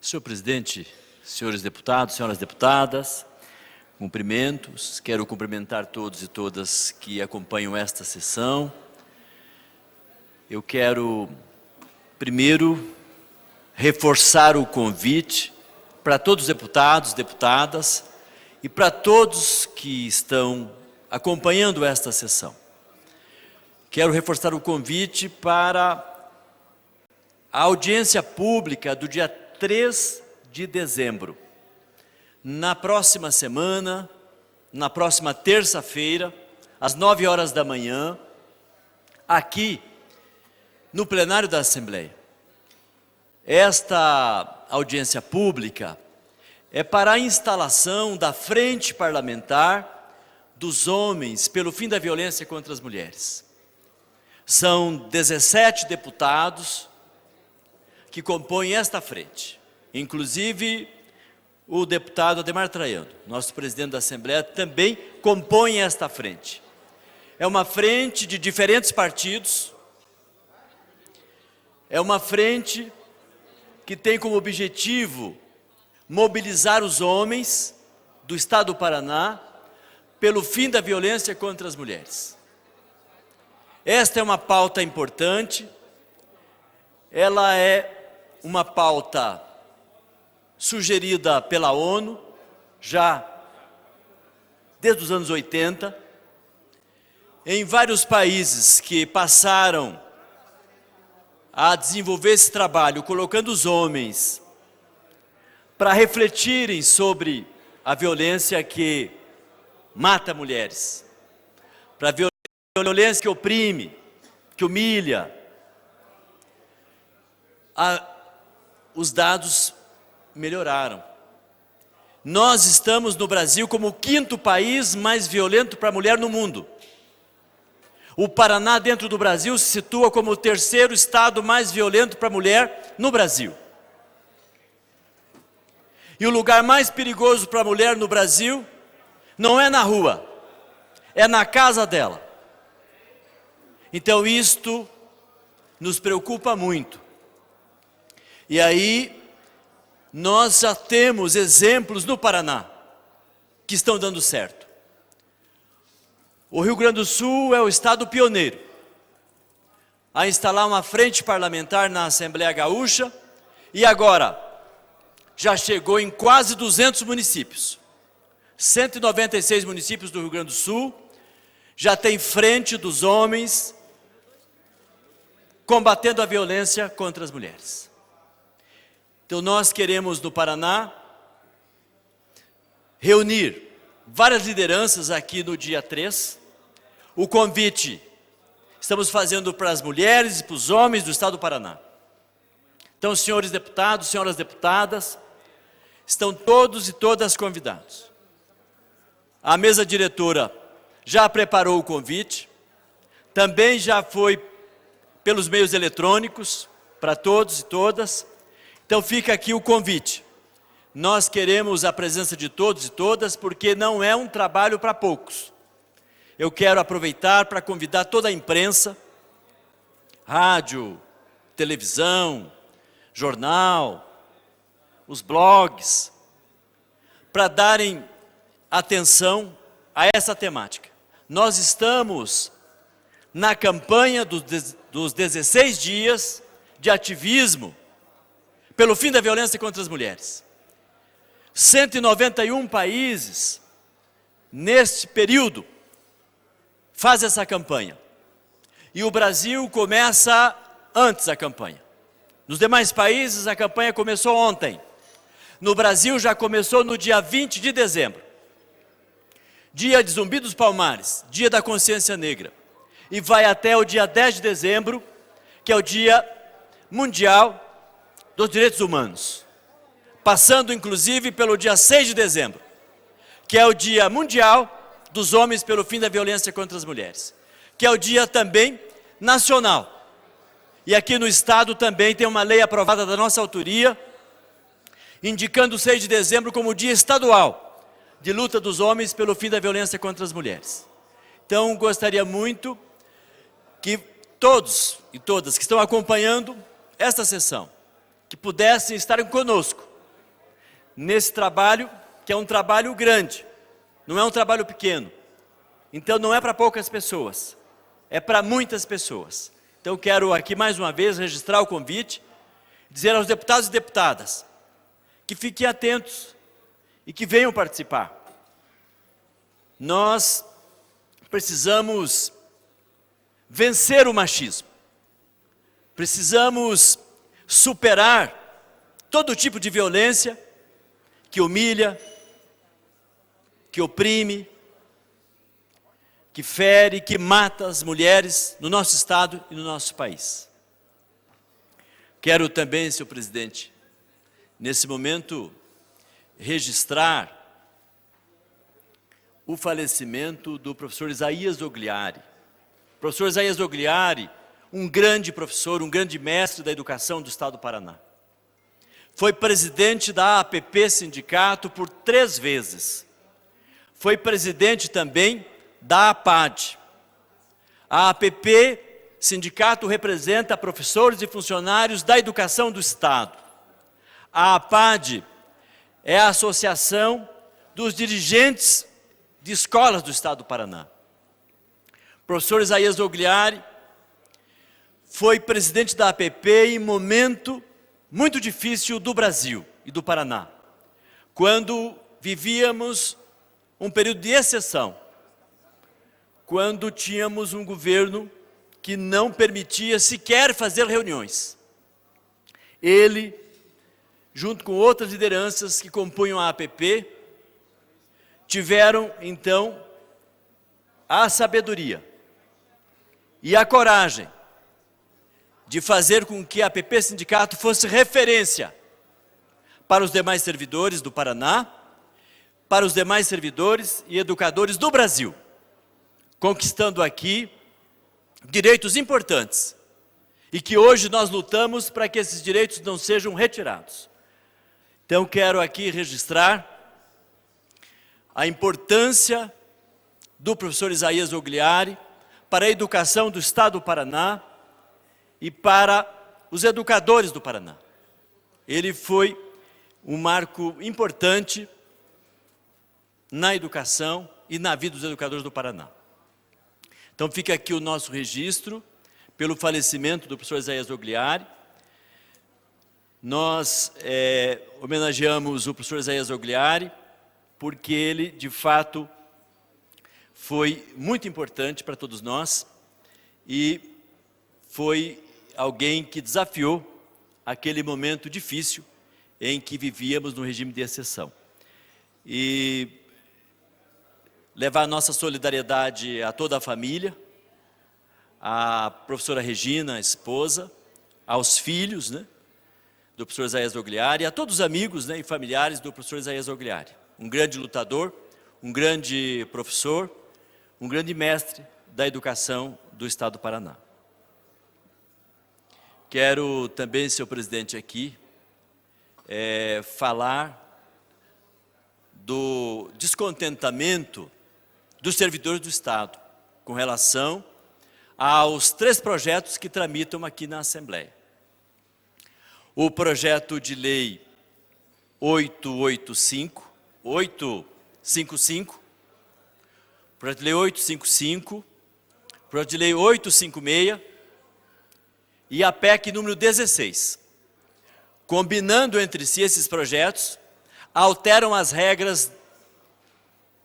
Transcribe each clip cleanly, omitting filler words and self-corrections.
Senhor presidente, senhores deputados, senhoras deputadas, cumprimentos. Quero cumprimentar todos e todas que acompanham esta sessão. Eu quero, primeiro, reforçar o convite para todos os deputados, deputadas e para todos que estão acompanhando esta sessão. Quero reforçar o convite para a audiência pública do dia 3 de dezembro. Na próxima semana, na próxima terça-feira, às 9 horas da manhã, aqui no plenário da Assembleia. Esta audiência pública é para a instalação da Frente Parlamentar dos Homens pelo Fim da Violência contra as Mulheres. São 17 deputados que compõem esta frente, inclusive o deputado Ademar Traiano, nosso presidente da Assembleia, também compõe esta frente. É uma frente de diferentes partidos, é uma frente que tem como objetivo mobilizar os homens do Estado do Paraná pelo fim da violência contra as mulheres. Esta é uma pauta importante, ela é uma pauta sugerida pela ONU, já desde os anos 80, em vários países que passaram a desenvolver esse trabalho, colocando os homens para refletirem sobre a violência que mata mulheres, para a violência que oprime, que humilha. Os dados melhoraram. Nós estamos no Brasil como o 5º país mais violento para a mulher no mundo. O Paraná, dentro do Brasil, se situa como o 3º estado mais violento para a mulher no Brasil. E o lugar mais perigoso para a mulher no Brasil não é na rua, é na casa dela. Então isto nos preocupa muito. E aí, nós já temos exemplos no Paraná que estão dando certo. O Rio Grande do Sul é o estado pioneiro a instalar uma frente parlamentar na Assembleia Gaúcha e agora já chegou em quase 200 municípios. 196 municípios do Rio Grande do Sul já tem frente dos homens combatendo a violência contra as mulheres. Então nós queremos no Paraná reunir várias lideranças aqui no dia 3. O convite estamos fazendo para as mulheres e para os homens do estado do Paraná. Então, senhores deputados, senhoras deputadas, estão todos e todas convidados. A mesa diretora já preparou o convite, também já foi pelos meios eletrônicos para todos e todas. Então fica aqui o convite. Nós queremos a presença de todos e todas, porque não é um trabalho para poucos. Eu quero aproveitar para convidar toda a imprensa, rádio, televisão, jornal, os blogs, para darem atenção a essa temática. Nós estamos na campanha dos 16 dias de ativismo pelo fim da violência contra as mulheres. 191 países, neste período, fazem essa campanha. E o Brasil começa antes a campanha. Nos demais países, a campanha começou ontem. No Brasil, já começou no dia 20 de dezembro. Dia de Zumbi dos Palmares, dia da consciência negra. E vai até o dia 10 de dezembro, que é o Dia Mundial dos Direitos Humanos, passando inclusive pelo dia 6 de dezembro, que é o Dia Mundial dos Homens pelo Fim da Violência contra as Mulheres, que é o dia também nacional. E aqui no estado também tem uma lei aprovada da nossa autoria, indicando o 6 de dezembro como Dia Estadual de Luta dos Homens pelo Fim da Violência contra as Mulheres. Então, gostaria muito que todos e todas que estão acompanhando esta sessão, que pudessem estar conosco nesse trabalho, que é um trabalho grande, não é um trabalho pequeno. Então não é para poucas pessoas, é para muitas pessoas. Então quero aqui mais uma vez registrar o convite, dizer aos deputados e deputadas que fiquem atentos e que venham participar. Nós precisamos vencer o machismo. Precisamos superar todo tipo de violência que humilha, que oprime, que fere, que mata as mulheres no nosso estado e no nosso país. Quero também, senhor presidente, nesse momento, registrar o falecimento do professor Isaías Ogliari. O professor Isaías Ogliari, um grande professor, um grande mestre da educação do estado do Paraná. Foi presidente da APP Sindicato por 3 vezes. Foi presidente também da APAD. A APP Sindicato representa professores e funcionários da educação do estado. A APAD é a Associação dos Dirigentes de Escolas do estado do Paraná. O professor Isaías Ogliari foi presidente da APP em momento muito difícil do Brasil e do Paraná, quando vivíamos um período de exceção, quando tínhamos um governo que não permitia sequer fazer reuniões. Ele, junto com outras lideranças que compunham a APP, tiveram, então, a sabedoria e a coragem de fazer com que a APP Sindicato fosse referência para os demais servidores do Paraná, para os demais servidores e educadores do Brasil, conquistando aqui direitos importantes e que hoje nós lutamos para que esses direitos não sejam retirados. Então quero aqui registrar a importância do professor Isaías Ogliari para a educação do estado do Paraná e para os educadores do Paraná. Ele foi um marco importante na educação e na vida dos educadores do Paraná. Então fica aqui o nosso registro pelo falecimento do professor Isaías Ogliari. Nós homenageamos o professor Isaías Ogliari porque ele, de fato, foi muito importante para todos nós e foi alguém que desafiou aquele momento difícil em que vivíamos no regime de exceção. E levar a nossa solidariedade a toda a família, à professora Regina, a esposa, aos filhos, do professor Isaías Ogliari, a todos os amigos, e familiares do professor Isaías Ogliari. Um grande lutador, um grande professor, um grande mestre da educação do estado do Paraná. Quero também, senhor presidente, aqui, falar do descontentamento dos servidores do estado com relação aos 3 projetos que tramitam aqui na Assembleia. O projeto de lei 855, projeto de lei 855, projeto de lei 856 e a PEC número 16. Combinando entre si esses projetos, alteram as regras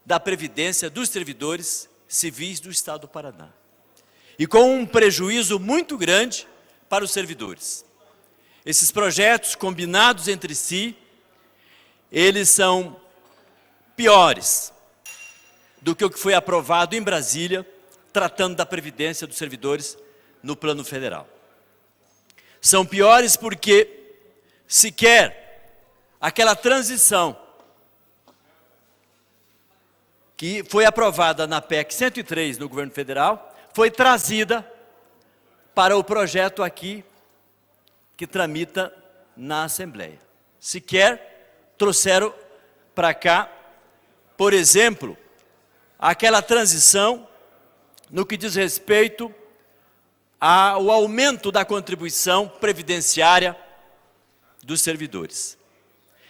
da Previdência dos servidores civis do estado do Paraná. E com um prejuízo muito grande para os servidores. Esses projetos, combinados entre si, eles são piores do que o que foi aprovado em Brasília, tratando da Previdência dos servidores no plano federal. São piores porque sequer aquela transição que foi aprovada na PEC 103 no governo federal, foi trazida para o projeto aqui que tramita na Assembleia. Sequer trouxeram para cá, por exemplo, aquela transição no que diz respeito ao aumento da contribuição previdenciária dos servidores.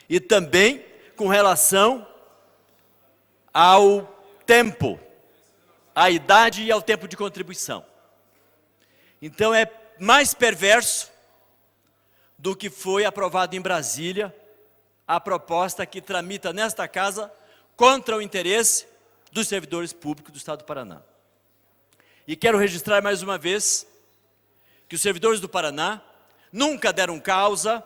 E também com relação ao tempo, à idade e ao tempo de contribuição. Então é mais perverso do que foi aprovado em Brasília a proposta que tramita nesta casa contra o interesse dos servidores públicos do Estado do Paraná. E quero registrar mais uma vez que os servidores do Paraná nunca deram causa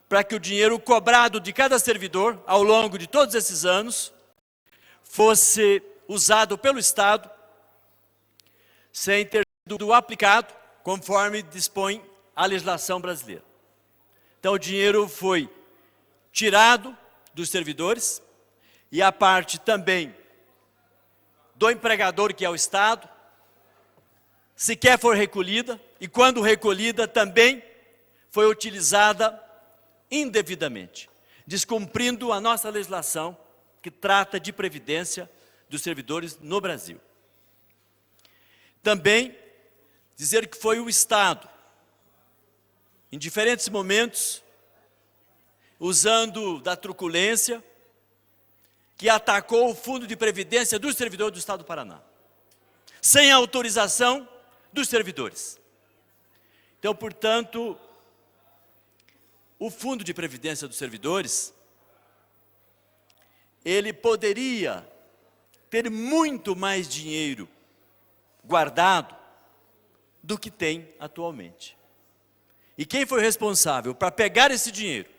para que o dinheiro cobrado de cada servidor ao longo de todos esses anos fosse usado pelo Estado sem ter sido aplicado conforme dispõe a legislação brasileira. Então o dinheiro foi tirado dos servidores e a parte também do empregador, que é o Estado, sequer foi recolhida, e quando recolhida também foi utilizada indevidamente, descumprindo a nossa legislação que trata de previdência dos servidores no Brasil. Também dizer que foi o Estado, em diferentes momentos, usando da truculência, que atacou o Fundo de Previdência dos servidores do Estado do Paraná, sem autorização dos servidores. Então, portanto, o Fundo de Previdência dos servidores, ele poderia ter muito mais dinheiro guardado do que tem atualmente. E quem foi responsável para pegar esse dinheiro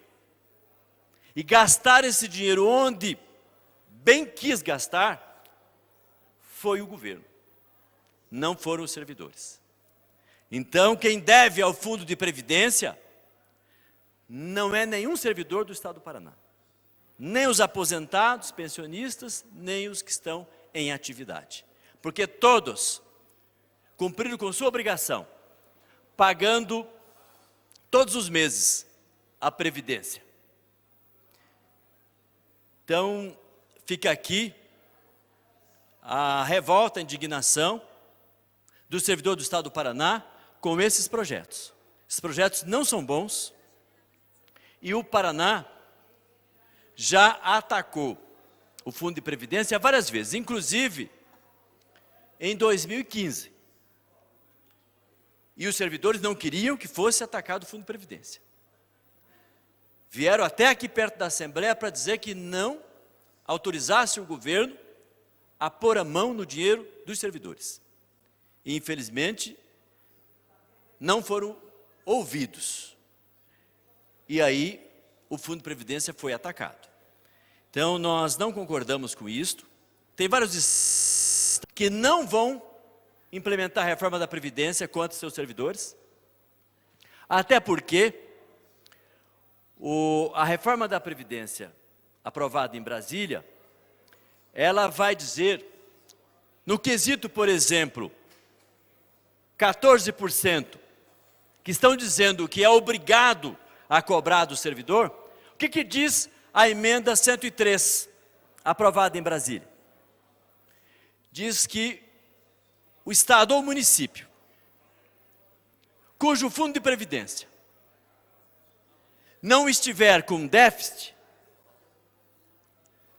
e gastar esse dinheiro onde bem quis gastar, foi o governo, não foram os servidores. Então, quem deve ao Fundo de Previdência não é nenhum servidor do Estado do Paraná, nem os aposentados, pensionistas, nem os que estão em atividade, porque todos cumpriram com sua obrigação, pagando todos os meses a Previdência. Então, fica aqui a revolta, a indignação do servidor do Estado do Paraná com esses projetos. Esses projetos não são bons e o Paraná já atacou o Fundo de Previdência várias vezes, inclusive em 2015. E os servidores não queriam que fosse atacado o Fundo de Previdência. Vieram até aqui perto da Assembleia para dizer que não autorizasse o governo a pôr a mão no dinheiro dos servidores. E, infelizmente, não foram ouvidos. E aí, o Fundo de Previdência foi atacado. Então, nós não concordamos com isto. Tem vários que não vão implementar a reforma da Previdência contra seus servidores. Até porque a reforma da Previdência aprovada em Brasília, ela vai dizer, no quesito, por exemplo, 14%, que estão dizendo que é obrigado a cobrar do servidor, o que diz a emenda 103, aprovada em Brasília? Diz que o Estado ou município, cujo Fundo de Previdência não estiver com déficit,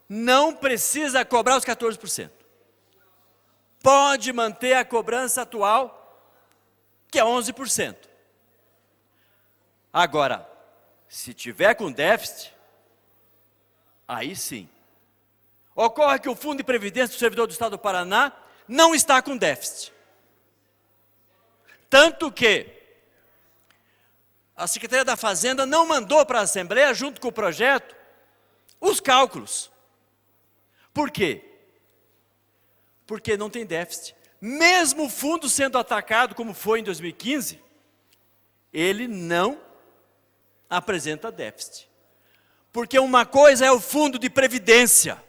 não precisa cobrar os 14%. Pode manter a cobrança atual, que é 11%. Agora, se tiver com déficit, aí sim. Ocorre que o Fundo de Previdência do servidor do Estado do Paraná não está com déficit. Tanto que a Secretaria da Fazenda não mandou para a Assembleia, junto com o projeto, os cálculos. Por quê? Porque não tem déficit. Mesmo o fundo sendo atacado, como foi em 2015, ele não apresenta déficit. Porque uma coisa é o fundo de previdência,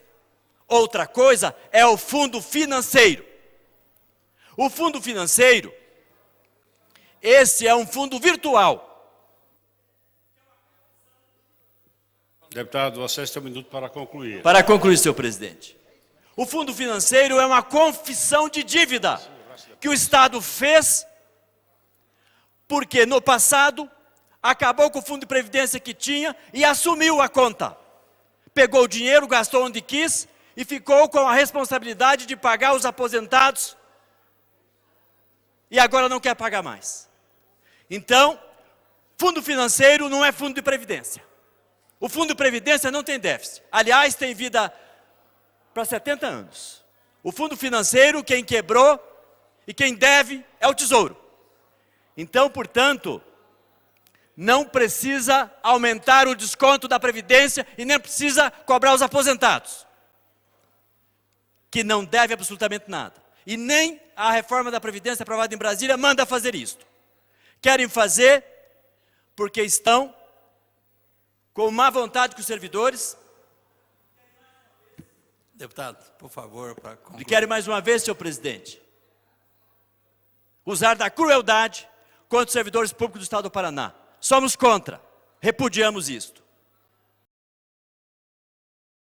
outra coisa é o fundo financeiro. O fundo financeiro, esse é um fundo virtual. Deputado, você tem um minuto para concluir. Para concluir, senhor presidente. O fundo financeiro é uma confissão de dívida que o Estado fez porque no passado acabou com o fundo de previdência que tinha e assumiu a conta. pegou o dinheiro, gastou onde quis e ficou com a responsabilidade de pagar os aposentados e agora não quer pagar mais. Então, fundo financeiro não é fundo de previdência. O fundo de previdência não tem déficit. Aliás, tem vida para 70 anos. O fundo financeiro, quem quebrou e quem deve é o Tesouro. Então, portanto, não precisa aumentar o desconto da Previdência e nem precisa cobrar os aposentados, que não deve absolutamente nada. E nem a reforma da Previdência aprovada em Brasília manda fazer isto. Querem fazer porque estão com má vontade com os servidores. Deputado, por favor, para concluir. E querem mais uma vez, senhor presidente, usar da crueldade contra os servidores públicos do Estado do Paraná. Somos contra, repudiamos isto.